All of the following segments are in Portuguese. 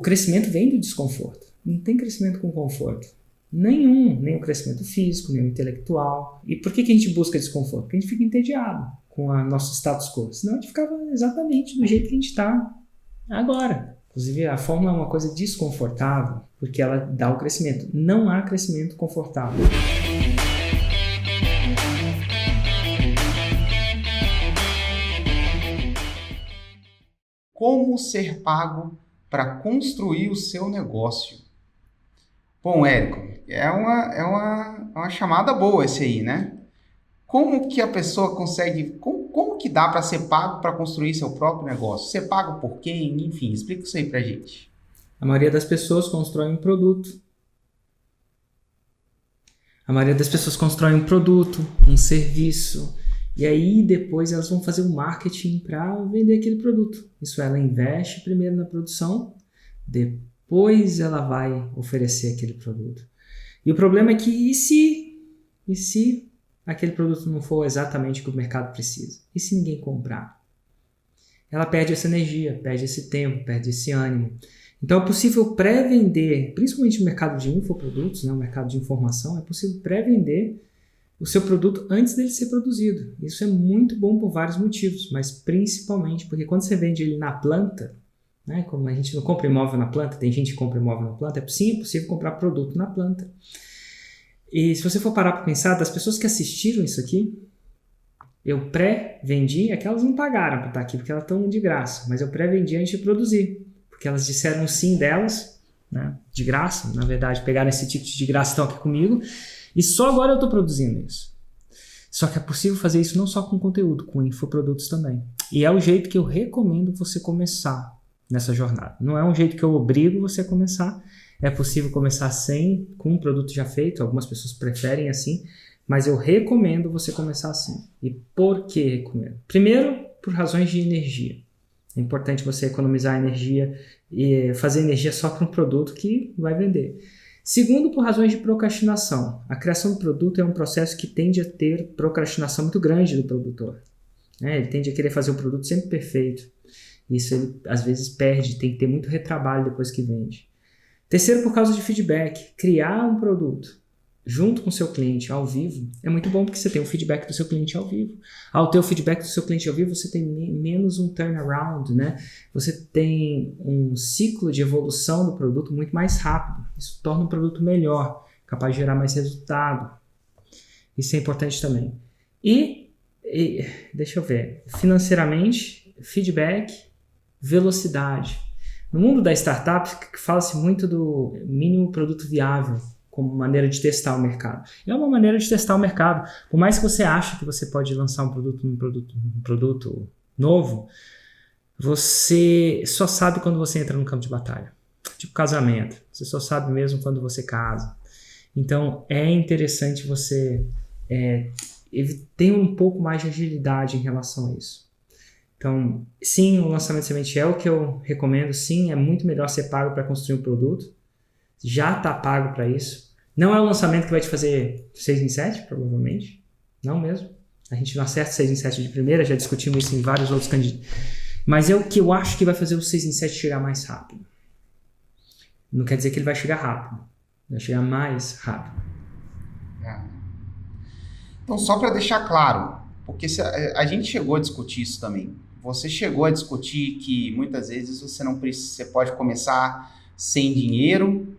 crescimento vem do desconforto. Não tem crescimento com conforto. Nenhum. Nem o crescimento físico, nem o intelectual. E por que a gente busca desconforto? Porque a gente fica entediado com o nosso status quo. Senão a gente ficava exatamente do jeito que a gente está agora. Inclusive, a fórmula é uma coisa desconfortável, porque ela dá o crescimento. Não há crescimento confortável. Como ser pago para construir o seu negócio? Bom, Érico, é uma chamada boa esse aí, né? Como que a pessoa consegue, como que dá para ser pago para construir seu próprio negócio? Ser pago por quem? Enfim, explica isso aí pra gente. A maioria das pessoas constrói um produto. A maioria das pessoas constrói um produto, um serviço, e aí depois elas vão fazer o marketing para vender aquele produto. Isso ela investe primeiro na produção, depois ela vai oferecer aquele produto. E o problema é que e se aquele produto não for exatamente o que o mercado precisa? E se ninguém comprar? Ela perde essa energia, perde esse tempo, perde esse ânimo. Então é possível pré-vender, principalmente no mercado de infoprodutos, né, o mercado de informação, é possível pré-vender o seu produto antes dele ser produzido. Isso é muito bom por vários motivos, mas principalmente porque quando você vende ele na planta, né, como a gente não compra imóvel na planta, tem gente que compra imóvel na planta, sim, é possível comprar produto na planta. E se você for parar para pensar, das pessoas que assistiram isso aqui, eu pré-vendi, é que elas não pagaram para estar aqui, porque elas estão de graça, mas eu pré-vendi antes de produzir, porque elas disseram sim delas, né, de graça, na verdade, pegaram esse ticket de graça e estão aqui comigo, e só agora eu estou produzindo isso. Só que é possível fazer isso não só com conteúdo, com infoprodutos também. E é o jeito que eu recomendo você começar nessa jornada. Não é um jeito que eu obrigo você a começar. É possível começar com um produto já feito. Algumas pessoas preferem assim. Mas eu recomendo você começar assim. E por que recomendo? Primeiro, por razões de energia. É importante você economizar energia e fazer energia só para um produto que vai vender. Segundo, por razões de procrastinação. A criação do produto é um processo que tende a ter procrastinação muito grande do produtor. Ele tende a querer fazer o produto sempre perfeito. Isso ele, às vezes, perde, tem que ter muito retrabalho depois que vende. Terceiro, por causa de feedback. Criar um produto junto com o seu cliente ao vivo é muito bom porque você tem o feedback do seu cliente ao vivo. Ao ter o feedback do seu cliente ao vivo, você tem menos um turnaround, né? Você tem um ciclo de evolução do produto muito mais rápido. Isso torna o produto melhor, capaz de gerar mais resultado. Isso é importante também. E deixa eu ver, financeiramente, feedback, velocidade. No mundo da startup, fala-se muito do mínimo produto viável como maneira de testar o mercado. É uma maneira de testar o mercado. Por mais que você ache que você pode lançar um produto novo, você só sabe quando você entra no campo de batalha. Tipo casamento. Você só sabe mesmo quando você casa. Então, é interessante você ter um pouco mais de agilidade em relação a isso. Então, sim, o lançamento de semente é o que eu recomendo. Sim, é muito melhor ser pago para construir um produto. Já está pago para isso. Não é o lançamento que vai te fazer 6 em 7, provavelmente. Não mesmo. A gente não acerta 6 em 7 de primeira, já discutimos isso em vários outros candidatos. Mas é o que eu acho que vai fazer o 6 em 7 chegar mais rápido. Não quer dizer que ele vai chegar rápido. Vai chegar mais rápido. Então, só para deixar claro, porque a gente chegou a discutir isso também. Você chegou a discutir que muitas vezes você pode começar sem dinheiro,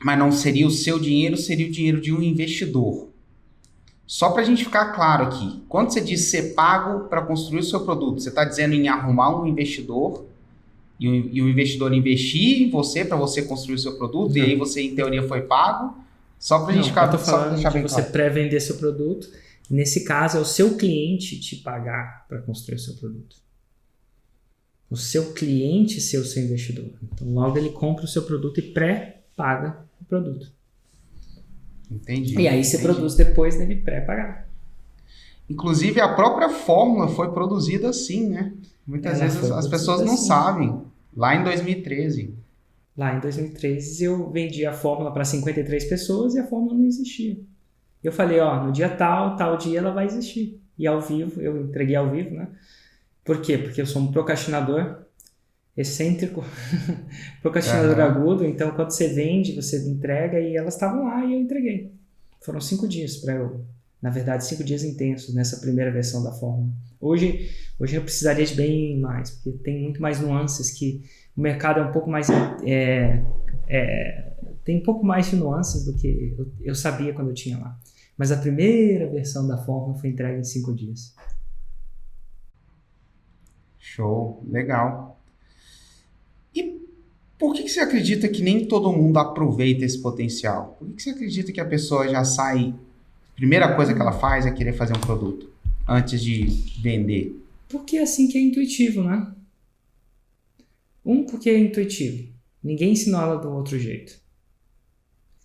mas não seria o seu dinheiro, seria o dinheiro de um investidor. Só para a gente ficar claro aqui, quando você diz ser pago para construir o seu produto, você está dizendo em arrumar um investidor e o investidor investir em você para você construir o seu produto, e aí você, em teoria, foi pago? Só para a gente ficar... Eu estou falando de você pré-vender seu produto. Nesse caso, é o seu cliente te pagar para construir o seu produto. O seu cliente ser o seu investidor. Então, logo ele compra o seu produto e pré-paga o produto. Entendi. E aí você produz depois dele pré-pagar. Inclusive, a própria fórmula foi produzida assim, né? Muitas vezes as pessoas não sabem. Lá em 2013. Lá em 2013 eu vendi a fórmula para 53 pessoas e a fórmula não existia. Eu falei, no dia tal dia ela vai existir. E ao vivo, eu entreguei ao vivo, né? Por quê? Porque eu sou um procrastinador. excêntrico, procrastinador agudo. Então, quando você vende, você entrega, e elas estavam lá e eu entreguei. Foram 5 dias para eu, na verdade, 5 dias intensos nessa primeira versão da fórmula. Hoje eu precisaria de bem mais, porque tem muito mais nuances, que o mercado é um pouco mais... tem um pouco mais de nuances do que eu sabia quando eu tinha lá. Mas a primeira versão da fórmula foi entregue em 5 dias. Show, legal. E por que você acredita que nem todo mundo aproveita esse potencial? Por que você acredita que a pessoa já sai, a primeira coisa que ela faz é querer fazer um produto antes de vender? Porque é assim que é intuitivo, né? Porque é intuitivo. Ninguém ensinou ela do outro jeito.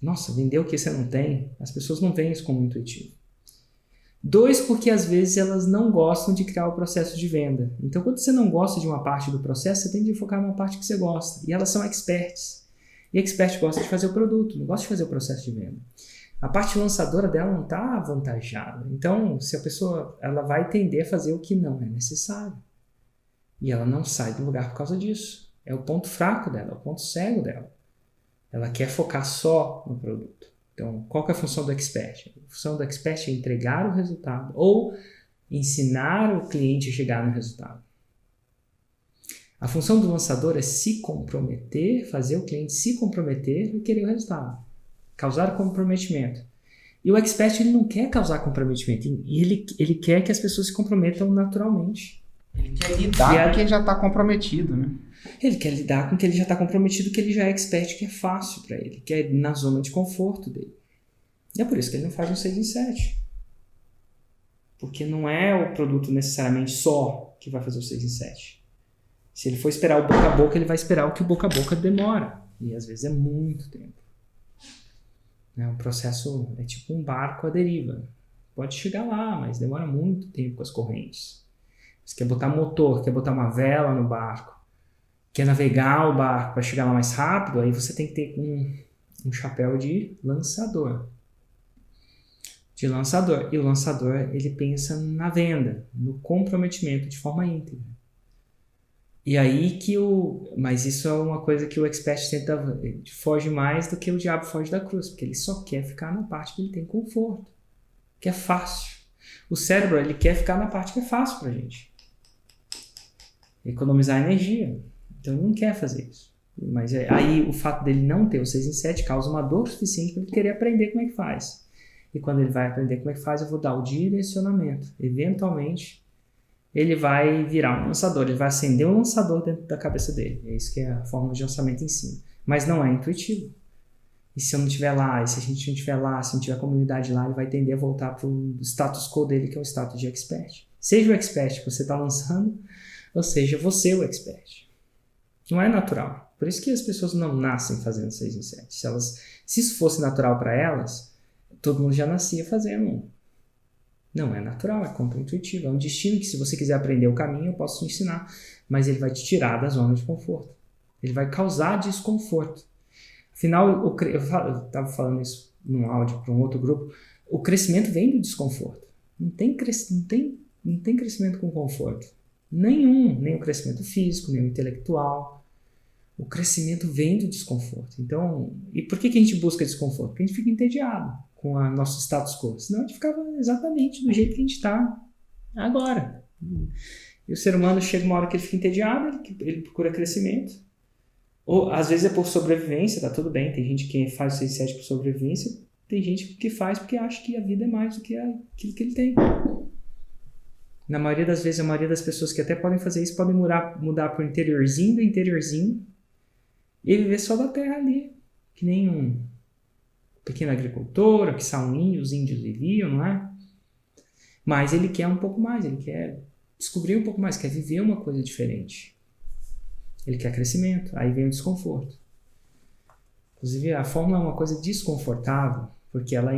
Nossa, vender o que você não tem? As pessoas não veem isso como intuitivo. 2, porque às vezes elas não gostam de criar o processo de venda. Então, quando você não gosta de uma parte do processo, você tem de focar numa parte que você gosta. E elas são experts. E expert gosta de fazer o produto, não gosta de fazer o processo de venda. A parte lançadora dela não está avantajada. Então, se a pessoa ela vai tender a fazer o que não é necessário. E ela não sai do lugar por causa disso. É o ponto fraco dela, é o ponto cego dela. Ela quer focar só no produto. Então, qual que é a função do expert? A função do expert é entregar o resultado ou ensinar o cliente a chegar no resultado. A função do lançador é se comprometer, fazer o cliente se comprometer e querer o resultado. Causar comprometimento. E o expert ele não quer causar comprometimento, ele quer que as pessoas se comprometam naturalmente. Ele quer lidar com quem já está comprometido, né? Ele quer lidar com que ele já está comprometido, que ele já é expert, que é fácil para ele, que é na zona de conforto dele. E é por isso que ele não faz um 6 em 7. Porque não é o produto necessariamente só que vai fazer o 6 em 7. Se ele for esperar o boca a boca, ele vai esperar o que o boca a boca demora. E às vezes é muito tempo. O processo é tipo um barco à deriva. Pode chegar lá, mas demora muito tempo com as correntes. Você quer botar motor, quer botar uma vela no barco, quer navegar o barco para chegar lá mais rápido, aí você tem que ter um chapéu de lançador. E o lançador, ele pensa na venda, no comprometimento de forma íntegra. E aí mas isso é uma coisa que o expert foge mais do que o diabo foge da cruz, porque ele só quer ficar na parte que ele tem conforto, que é fácil. O cérebro, ele quer ficar na parte que é fácil pra gente. Economizar energia. Então ele não quer fazer isso. Mas aí o fato dele não ter o 6 em 7 causa uma dor suficiente para ele querer aprender como é que faz. E quando ele vai aprender como é que faz, eu vou dar o direcionamento. Eventualmente, ele vai virar um lançador. Ele vai acender um lançador dentro da cabeça dele. É isso que é a forma de lançamento em si. Mas não é intuitivo. E se eu não estiver lá, e se a gente não estiver lá, se não tiver comunidade lá, ele vai tender a voltar para o status quo dele, que é o status de expert. Seja o expert que você está lançando, ou seja, você o expert. Não é natural. Por isso que as pessoas não nascem fazendo 6 em 7. Se isso fosse natural para elas, todo mundo já nascia fazendo. Não é natural, é contra-intuitivo. É um destino que, se você quiser aprender o caminho, eu posso te ensinar. Mas ele vai te tirar da zona de conforto. Ele vai causar desconforto. Afinal, eu estava falando isso num áudio para um outro grupo. O crescimento vem do desconforto. Não tem crescimento com conforto. Nenhum. Nem o crescimento físico, nem o intelectual. O crescimento vem do desconforto. Então, e por que a gente busca desconforto? Porque a gente fica entediado com o nosso status quo. Senão a gente ficava exatamente do jeito que a gente está agora. E o ser humano chega uma hora que ele fica entediado, ele procura crescimento. Ou às vezes é por sobrevivência, tá tudo bem. Tem gente que faz o 6 em 7 por sobrevivência. Tem gente que faz porque acha que a vida é mais do que aquilo que ele tem. Na maioria das vezes, a maioria das pessoas que até podem fazer isso podem mudar para o interiorzinho do interiorzinho e viver só da terra ali, que nem um pequeno agricultor, que são os índios viviam, não é? Mas ele quer um pouco mais, ele quer descobrir um pouco mais, quer viver uma coisa diferente. Ele quer crescimento, aí vem o desconforto. Inclusive, a fórmula é uma coisa desconfortável, porque ela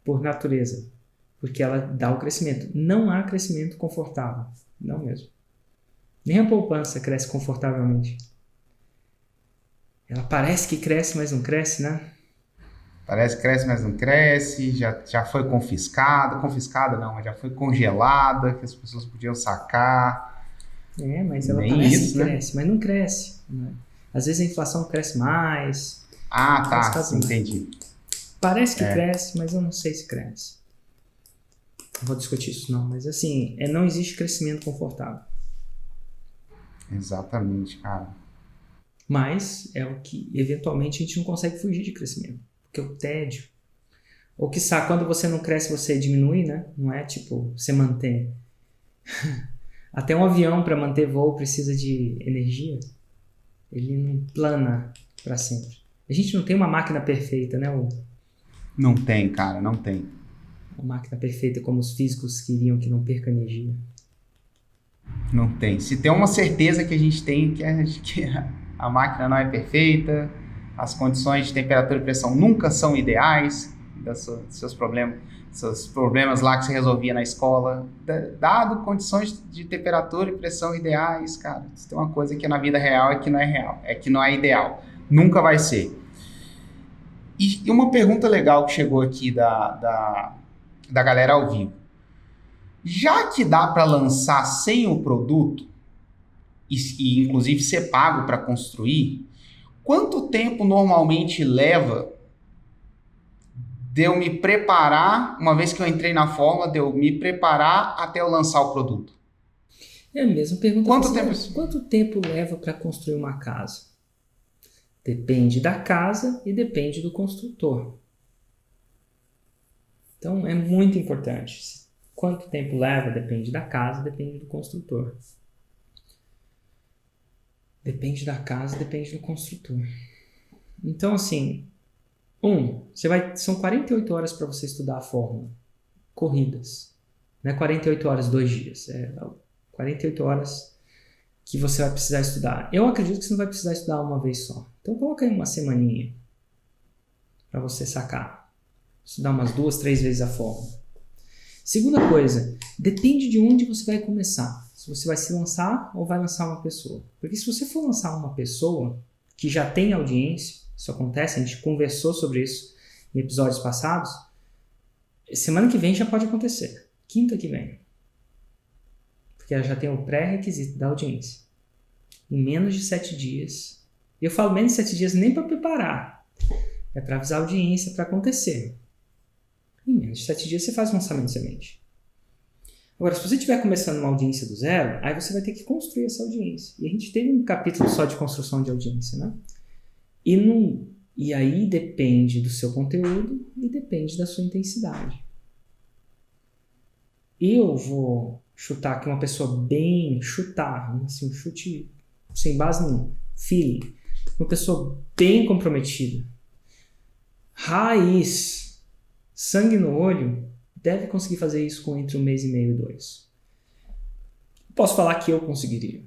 por natureza, porque ela dá o crescimento. Não há crescimento confortável, não mesmo. Nem a poupança cresce confortavelmente. Ela parece que cresce, mas não cresce, né? Parece que cresce, mas não cresce, já foi confiscada não, mas já foi congelada, que as pessoas podiam sacar. Mas ela Nem parece isso, que né? cresce, mas não cresce. Né? Às vezes a inflação cresce mais. Ah, tá, casos, entendi. Parece que cresce, mas eu não sei se cresce. Não vou discutir isso não, mas assim, não existe crescimento confortável. Exatamente, cara. Mas é o que, eventualmente, a gente não consegue fugir de crescimento. Porque o tédio. Ou quiçá, quando você não cresce, você diminui, né? Não é tipo, você mantém. Até um avião, para manter voo, precisa de energia. Ele não plana para sempre. A gente não tem uma máquina perfeita, né? Não tem, cara, não tem. Uma máquina perfeita como os físicos queriam que não perca energia. Não tem. Se tem uma certeza que a gente tem, que a máquina não é perfeita, as condições de temperatura e pressão nunca são ideais, seus problemas lá que você resolvia na escola, dado condições de temperatura e pressão ideais, cara, se tem uma coisa que na vida real é que não é real, é que não é ideal, nunca vai ser. E uma pergunta legal que chegou aqui da galera ao vivo. Já que dá para lançar sem o produto, e inclusive ser pago para construir, quanto tempo normalmente leva de eu me preparar, uma vez que eu entrei na fórmula, de eu me preparar até eu lançar o produto? É a mesma pergunta. Quanto tempo leva para construir uma casa? Depende da casa e depende do construtor. Então é muito importante. Quanto tempo leva depende da casa, depende do construtor. Depende da casa, depende do construtor. Então, assim, são 48 horas para você estudar a fórmula. Corridas. Não é 48 horas, 2 dias. É 48 horas que você vai precisar estudar. Eu acredito que você não vai precisar estudar uma vez só. Então, coloca aí uma semaninha para você sacar. Estudar umas 2, 3 vezes a fórmula. Segunda coisa, depende de onde você vai começar. Se você vai se lançar ou vai lançar uma pessoa. Porque se você for lançar uma pessoa que já tem audiência, isso acontece, a gente conversou sobre isso em episódios passados, semana que vem já pode acontecer. Quinta que vem. Porque ela já tem o pré-requisito da audiência. Em menos de 7 dias. E eu falo menos de 7 dias nem para preparar. É para avisar a audiência para acontecer. Em menos de 7 dias você faz um lançamento de semente. Agora, se você estiver começando uma audiência do zero, aí você vai ter que construir essa audiência. E a gente teve um capítulo só de construção de audiência, né? E aí depende do seu conteúdo e depende da sua intensidade. Eu vou chutar aqui uma pessoa assim, um chute sem base nenhuma, feeling. Uma pessoa bem comprometida, raiz, sangue no olho, deve conseguir fazer isso com entre 1 mês e meio e 2. Posso falar que eu conseguiria.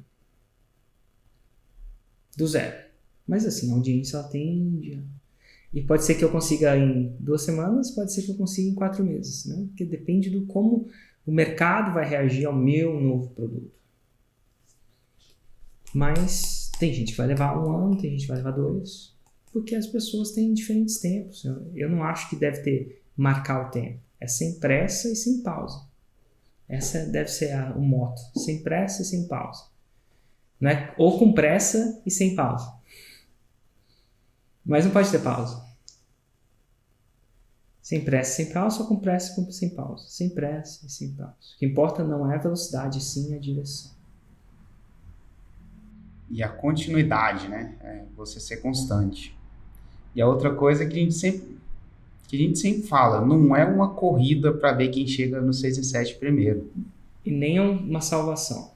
Do zero. Mas assim, a audiência ela tende. E pode ser que eu consiga em 2 semanas, pode ser que eu consiga em 4 meses. Né? Porque depende do como o mercado vai reagir ao meu novo produto. Mas tem gente que vai levar 1 ano, tem gente que vai levar 2. Porque as pessoas têm diferentes tempos. Eu não acho que deve marcar o tempo. É sem pressa e sem pausa. Essa deve ser o moto. Sem pressa e sem pausa. Não é? Ou com pressa e sem pausa. Mas não pode ter pausa. Sem pressa e sem pausa, só com pressa e sem pausa. Sem pressa e sem pausa. O que importa não é a velocidade, sim a direção. E a continuidade, né? Você ser constante. E a outra coisa que a gente sempre fala, não é uma corrida para ver quem chega no 6 e 7 primeiro. E nem uma salvação.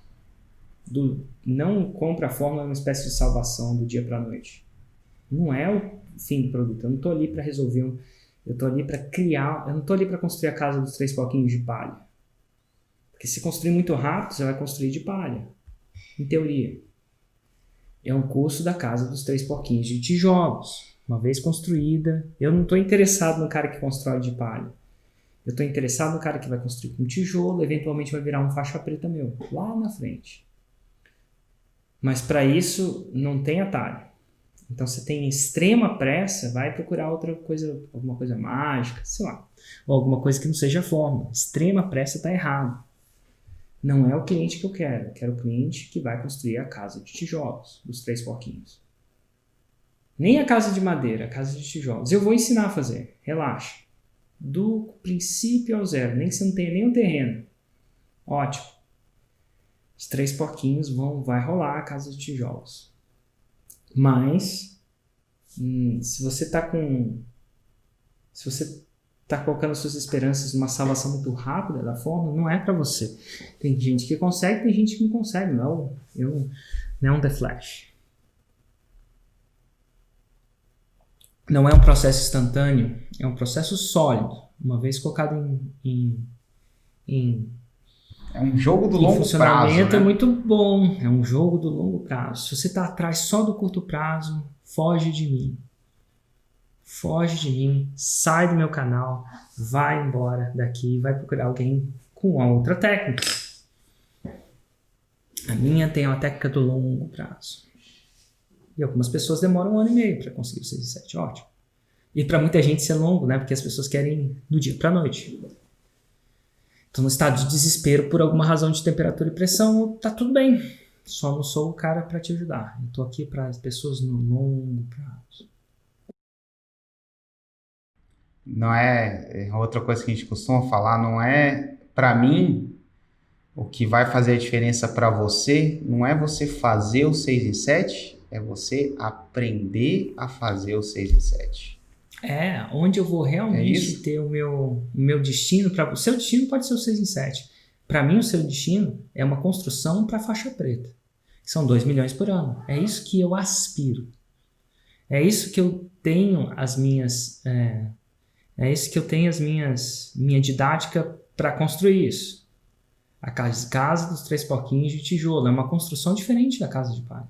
Não compra a fórmula uma espécie de salvação do dia para a noite. Não é o fim do produto. Eu não estou ali para resolver eu estou ali para criar. Eu não estou ali para construir a casa dos 3 bloquinhos de palha. Porque se construir muito rápido, você vai construir de palha. Em teoria. É um curso da casa dos 3 porquinhos de tijolos. Uma vez construída. Eu não estou interessado no cara que constrói de palha. Eu estou interessado no cara que vai construir com tijolo. Eventualmente vai virar um faixa preta meu. Lá na frente. Mas para isso não tem atalho. Então você tem extrema pressa, vai procurar outra coisa, alguma coisa mágica, sei lá. Ou alguma coisa que não seja fórmula. Extrema pressa está errado. Não é o cliente que eu quero o cliente que vai construir a casa de tijolos, dos 3 porquinhos. Nem a casa de madeira, a casa de tijolos. Eu vou ensinar a fazer, relaxa. Do princípio ao zero, nem que você não tenha nenhum terreno. Ótimo. Os 3 porquinhos vai rolar a casa de tijolos. Mas, se você está colocando suas esperanças numa salvação muito rápida da forma, não é para você. Tem gente que consegue, tem gente que não consegue. Não é um The Flash. Não é um processo instantâneo, é um processo sólido. Uma vez colocado é um jogo do longo prazo. Funcionamento, né? É muito bom. É um jogo do longo prazo. Se você está atrás só do curto prazo, foge de mim. Foge de mim, sai do meu canal, vai embora daqui, vai procurar alguém com uma outra técnica. A minha tem uma técnica do longo prazo. E algumas pessoas demoram 1 ano e meio para conseguir o 6 e 7, ótimo. E para muita gente isso é longo, né? Porque as pessoas querem do dia para a noite. Então, no estado de desespero por alguma razão de temperatura e pressão, tá tudo bem. Só não sou o cara para te ajudar. Eu tô aqui para as pessoas no longo prazo. Não é outra coisa que a gente costuma falar, não é para mim o que vai fazer a diferença para você, não é você fazer o 6 e 7, é você aprender a fazer o 6 e 7. Onde eu vou realmente ter o meu destino. O seu destino pode ser o 6 e 7. Para mim, o seu destino é uma construção para faixa preta. São 2 milhões por ano. É isso que eu aspiro. É isso que eu tenho minha didática para construir isso. A casa dos 3 porquinhos de tijolo é uma construção diferente da casa de palha.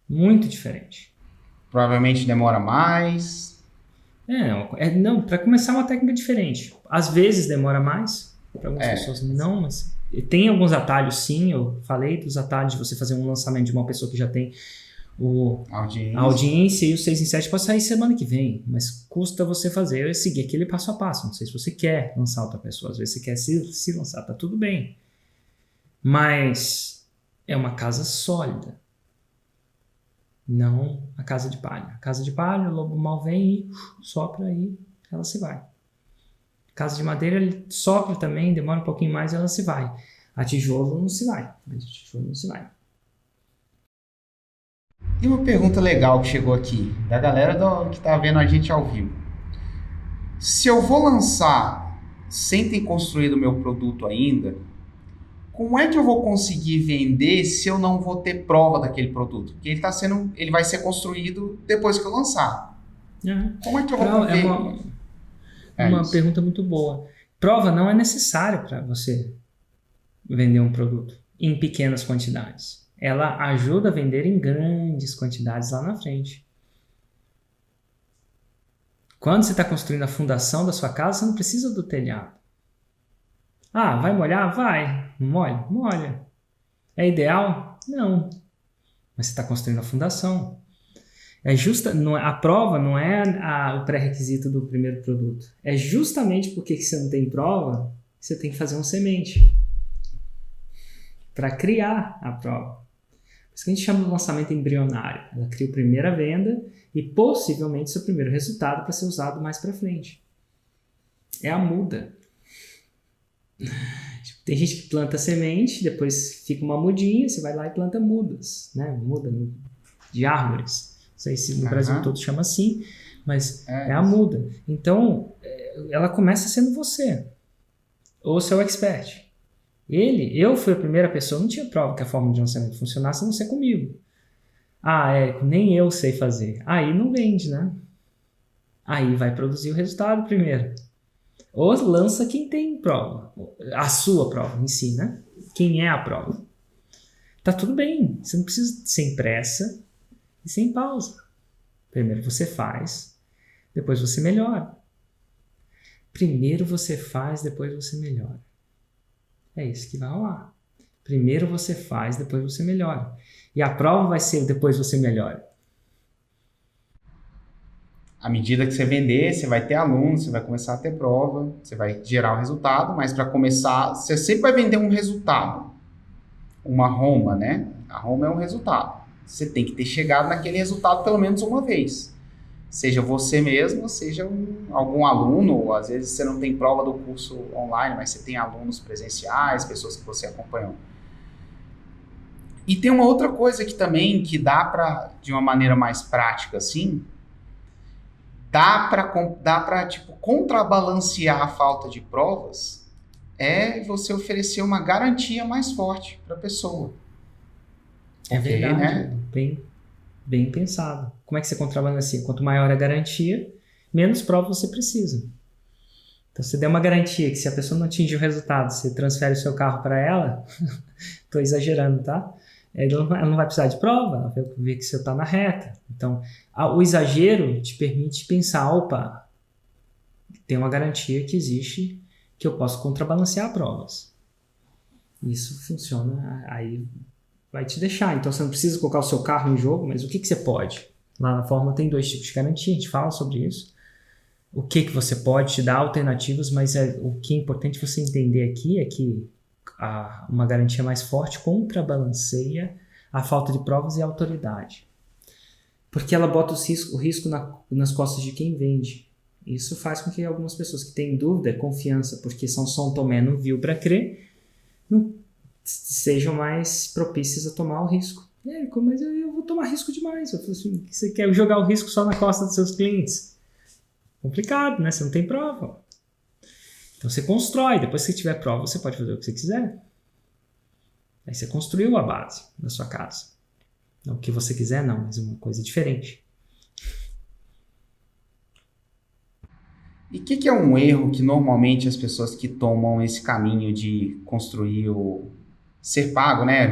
Muito diferente. Provavelmente demora mais. Não, para começar é uma técnica diferente. Às vezes demora mais, para algumas pessoas não, mas tem alguns atalhos sim. Eu falei dos atalhos de você fazer um lançamento de uma pessoa que já tem a audiência e o 6 em 7 pode sair semana que vem, mas custa você fazer eu seguir aquele passo a passo. Não sei se você quer lançar outra pessoa, às vezes você quer se lançar, tá tudo bem. Mas é uma casa sólida. Não a casa de palha. A casa de palha, o lobo mal vem e sopra e ela se vai. Casa de madeira, ele sopra também, demora um pouquinho mais e ela se vai. A tijolo não se vai. E uma pergunta legal que chegou aqui, da galera que está vendo a gente ao vivo. Se eu vou lançar sem ter construído o meu produto ainda, como é que eu vou conseguir vender se eu não vou ter prova daquele produto? Porque ele vai ser construído depois que eu lançar. Como é que eu vou ver? É uma pergunta muito boa. Prova não é necessária para você vender um produto em pequenas quantidades. Ela ajuda a vender em grandes quantidades lá na frente. Quando você está construindo a fundação da sua casa, você não precisa do telhado. Vai molhar? Vai. Não molha? Molha. É ideal? Não. Mas você está construindo a fundação. A prova não é o pré-requisito do primeiro produto. É justamente porque você não tem prova, você tem que fazer uma semente para criar a prova. Por isso que a gente chama de lançamento embrionário. Ela cria a primeira venda e possivelmente seu primeiro resultado para ser usado mais para frente. É a muda. Tem gente que planta semente, depois fica uma mudinha, você vai lá e planta mudas, né? Muda de árvores. Não sei se no Brasil todo chama assim, mas é a muda. Então, ela começa sendo você, ou seu expert. Eu fui a primeira pessoa, não tinha prova que a forma de lançamento funcionasse a não ser comigo. Érico, nem eu sei fazer. Aí não vende, né? Aí vai produzir o resultado primeiro. Ou lança quem tem prova. A sua prova em si, né? Quem é a prova. Tá tudo bem. Você não precisa sem pressa e sem pausa. Primeiro você faz, depois você melhora. Primeiro você faz, depois você melhora. É isso que vai rolar. Primeiro você faz, depois você melhora. E a prova vai ser depois você melhora. À medida que você vender, você vai ter alunos, você vai começar a ter prova, você vai gerar o resultado, mas para começar, você sempre vai vender um resultado. Uma Roma, né? A Roma é um resultado. Você tem que ter chegado naquele resultado pelo menos uma vez. Seja você mesmo, seja algum aluno, ou às vezes você não tem prova do curso online, mas você tem alunos presenciais, pessoas que você acompanhou. E tem uma outra coisa que também, que dá para, de uma maneira mais prática assim, dá para tipo, contrabalancear a falta de provas, é você oferecer uma garantia mais forte para a pessoa. É verdade, né? Bem pensado. Como é que você contrabalanceia? Quanto maior a garantia, menos prova você precisa. Então, se der uma garantia que se a pessoa não atingir o resultado, você transfere o seu carro para ela, estou exagerando, tá? Ela não vai precisar de prova, ela vai ver que você está na reta. Então, o exagero te permite pensar, opa, tem uma garantia que existe que eu posso contrabalancear provas. Isso funciona, aí vai te deixar. Então, você não precisa colocar o seu carro em jogo, mas o que você pode? Lá na fórmula tem 2 tipos de garantia, a gente fala sobre isso. O que você pode, te dar alternativas, mas o que é importante você entender aqui é que uma garantia mais forte contrabalanceia a falta de provas e a autoridade. Porque ela bota o risco nas costas de quem vende. Isso faz com que algumas pessoas que têm dúvida, confiança, porque São Tomé não viu para crer, não sejam mais propícias a tomar o risco. Mas eu vou tomar risco demais. Eu falo assim, você quer jogar o risco só na costa dos seus clientes? Complicado, né? Você não tem prova. Então você constrói. Depois que você tiver prova, você pode fazer o que você quiser. Aí você construiu a base da sua casa. Não o que você quiser, não, mas uma coisa diferente. E o que é um erro que normalmente as pessoas que tomam esse caminho de construir ser pago, né?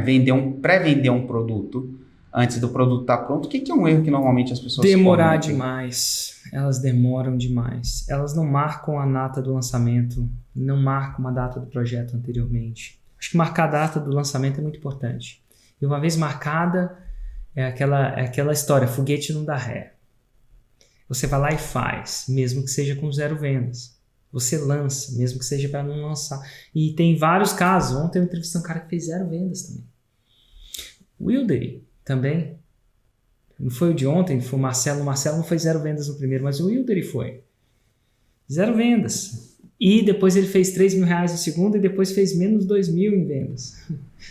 Pré-vender um produto antes do produto estar pronto, o que é um erro que normalmente as pessoas demorar cometem? Demais. Elas demoram demais. Elas não marcam a data do lançamento, não marcam uma data do projeto anteriormente. Acho que marcar a data do lançamento é muito importante. E uma vez marcada, é aquela história, foguete não dá ré. Você vai lá e faz, mesmo que seja com 0 vendas. Você lança, mesmo que seja para não lançar. E tem vários casos. Ontem eu entrevistei um cara que fez 0 vendas também. O Wildery também. Não foi o de ontem, foi o Marcelo. O Marcelo não foi 0 vendas no primeiro, mas o Wildery foi. 0 vendas. E depois ele fez R$3.000 no segundo e depois fez menos 2.000 em vendas.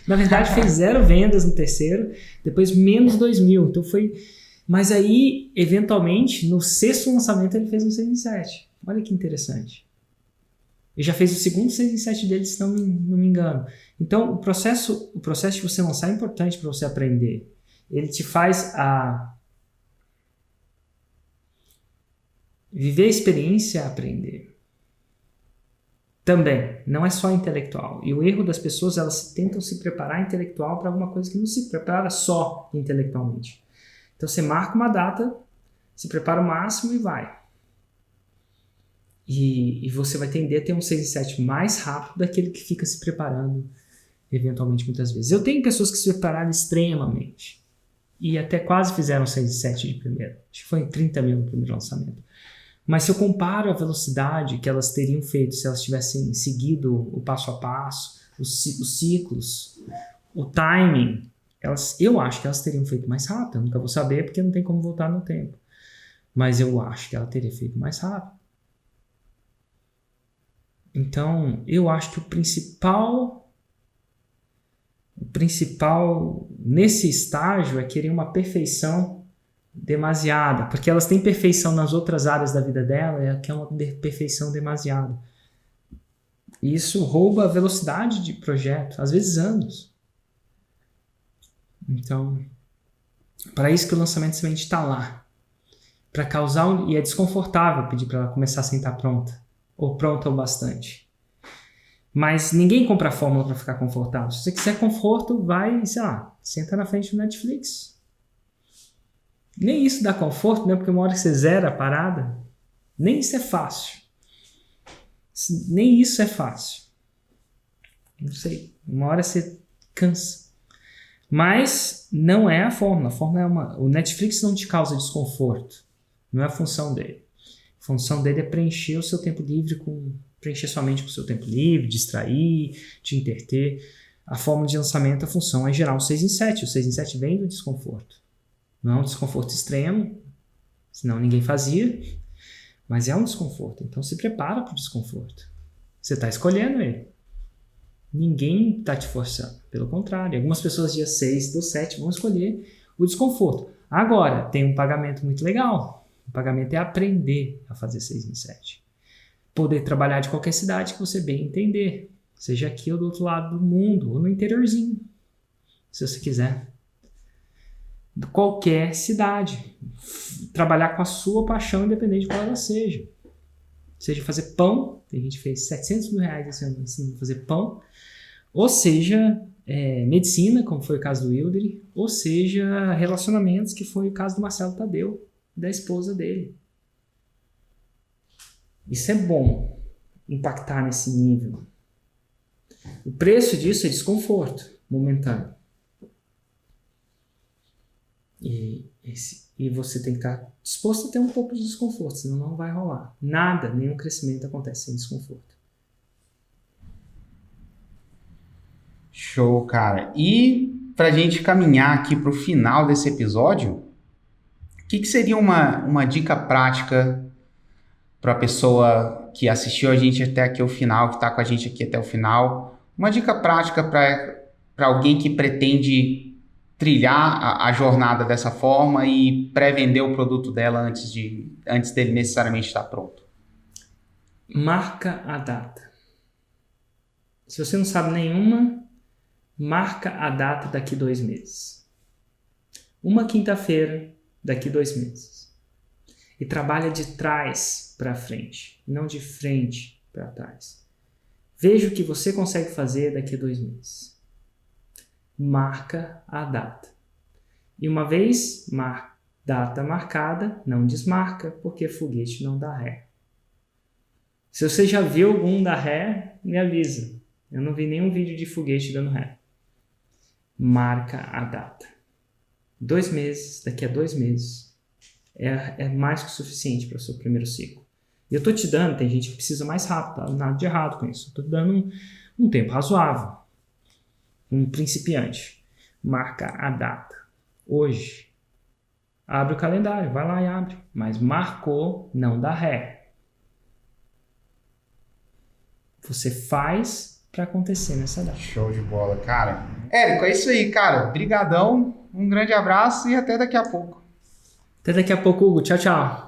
Na verdade, fez 0 vendas no terceiro, depois menos 2.000. Então foi... Mas aí, eventualmente, no 6º lançamento, ele fez um 6 em 7. Olha que interessante. Ele já fez o segundo 6 em 7 dele, se não me engano. Então, o processo de você lançar é importante para você aprender. Ele te faz viver a experiência a aprender. Também, não é só intelectual. E o erro das pessoas, elas tentam se preparar intelectual para alguma coisa que não se prepara só intelectualmente. Então você marca uma data, se prepara o máximo e vai. E você vai tender a ter um 6 em 7 mais rápido daquele que fica se preparando, eventualmente, muitas vezes. Eu tenho pessoas que se prepararam extremamente e até quase fizeram 6 em 7 de primeiro. Acho que foi em 30 mil no primeiro lançamento. Mas se eu comparo a velocidade que elas teriam feito se elas tivessem seguido o passo a passo, os ciclos, o timing, eu acho que elas teriam feito mais rápido. Eu nunca vou saber porque não tem como voltar no tempo. Mas eu acho que ela teria feito mais rápido. Então, eu acho que o principal nesse estágio é querer uma perfeição demasiada, porque elas têm perfeição nas outras áreas da vida dela, e que é uma perfeição demasiada. E isso rouba a velocidade de projeto, às vezes anos. Então, para isso que o lançamento de semente está lá. Para causar, e é desconfortável pedir para ela começar sem estar pronta, ou pronta o bastante. Mas ninguém compra a fórmula para ficar confortável. Se você quiser conforto, vai, sei lá, senta na frente do Netflix. Nem isso dá conforto, né? Porque uma hora que você zera a parada, nem isso é fácil. Nem isso é fácil. Não sei, uma hora você cansa. Mas não é a fórmula. A fórmula é o Netflix não te causa desconforto. Não é a função dele. A função dele é preencher o seu tempo livre preencher sua mente com o seu tempo livre, distrair, te entreter. A forma de lançamento, a função é gerar o 6 em 7. O 6 em 7 vem do desconforto. Não é um desconforto extremo, senão ninguém fazia, mas é um desconforto. Então se prepara para o desconforto. Você está escolhendo ele. Ninguém está te forçando. Pelo contrário, algumas pessoas dia 6 do 7 vão escolher o desconforto. Agora, tem um pagamento muito legal. O pagamento é aprender a fazer 6 em 7. Poder trabalhar de qualquer cidade que você bem entender. Seja aqui ou do outro lado do mundo, ou no interiorzinho, se você quiser. De qualquer cidade. Trabalhar com a sua paixão, independente de qual ela seja. Seja fazer pão, tem gente que fez 700 mil reais esse ano ensinando a fazer pão, ou seja, medicina, como foi o caso do Wilder, ou seja, relacionamentos, que foi o caso do Marcelo Tadeu, da esposa dele. Isso é bom, impactar nesse nível. O preço disso é desconforto momentâneo. E você tem que estar disposto a ter um pouco de desconforto, senão não vai rolar. Nada, nenhum crescimento acontece sem desconforto. Show, cara. E pra gente caminhar aqui pro final desse episódio, o que seria uma dica prática para a pessoa que assistiu a gente até aqui o final, que está com a gente aqui até o final? Uma dica prática para alguém que pretende trilhar a jornada dessa forma e pré-vender o produto dela antes dele necessariamente estar pronto. Marca a data. Se você não sabe nenhuma, marca a data daqui 2 meses. Uma quinta-feira daqui 2 meses. E trabalha de trás para frente, não de frente para trás. Veja o que você consegue fazer daqui a 2 meses. Marca a data. E uma vez data marcada, não desmarca, porque foguete não dá ré. Se você já viu algum dar ré, me avisa. Eu não vi nenhum vídeo de foguete dando ré. Marca a data. 2 meses, daqui a 2 meses, é mais que o suficiente para o seu primeiro ciclo. E eu estou te dando, tem gente que precisa mais rápido, tá? Nada de errado com isso. Estou te dando um tempo razoável. Um principiante. Marca a data. Hoje. Abre o calendário, vai lá e abre. Mas marcou, não dá ré. Você faz para acontecer nessa data. Show de bola, cara. Érico, é isso aí, cara. Brigadão, um grande abraço e até daqui a pouco. Até daqui a pouco, Hugo. Tchau, tchau.